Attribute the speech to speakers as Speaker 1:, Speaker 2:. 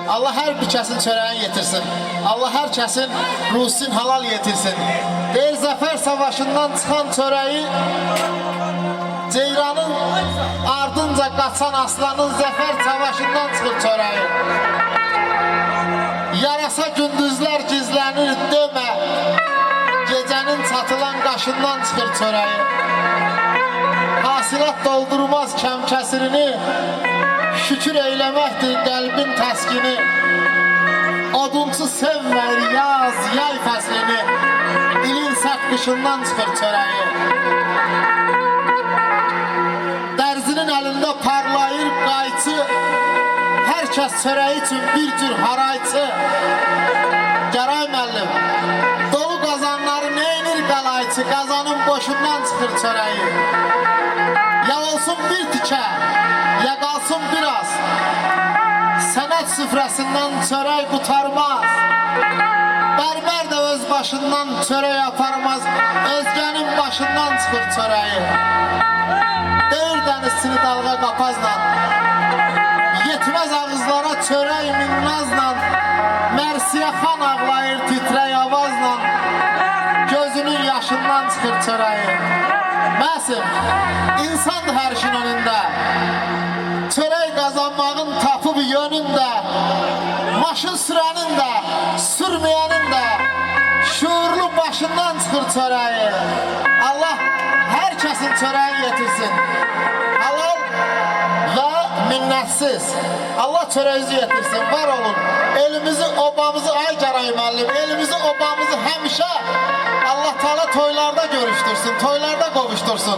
Speaker 1: Allah hər bir kəsin çörəyini yetirsin. Allah hər kəsin ruhsin halal yetirsin. Deyir, Zəfər Savaşından çıxan çörəyi Ceyranın ardınca qaçan aslanın Zəfər Savaşından çıxır çörəyi. Yarasa gündüzlər gizlənir demə, gecənin çatılan qaşından çıxır çörəyi. Hasilat doldurmaz kəm kəsirini, şükür eyləməkdir qəlbin təskini. Odunçu sevmər yaz, yay fəslini, ilin sərt qışından çıxır çörəyi. Dərzinin əlində parlayır qayçı, hər kəs çörəyi üçün bir cür harayçı. Gəray müəllim, dolu qazanları neynir qalayçı, qazanın boşundan çıxır çörəyi. Ya olsun bir tikə, ya qalsın biraz, sənət süfrəsindən çörək qutarmaz. Bərbər də öz başından çörək aparmaz, özgənin başından çıxır çörəyi. Deyir dənizçini dalğa qapazla, yetməz ağızlara çörək minnazla, Mərsiyə xan ağlayır titrək avazla, gözünün yaşından çıxır çörəyi. Məsim, insandır hər işin önündə, çörək qazanmağın tapıb yönündə, maşın sürənin də, sürməyənin də, şuurlu başından çıxır çörəyi. Allah hər kəsin çörəyi yetirsin. Halal və minnətsiz. Allah çörəyinizi yetirsin, var olun. Elimizi, obamızı, ay Gəray müəllim, elimizi, obamızı həmişə Allah Teala toylarda görüşdürsün, toylarda qovuşdursun.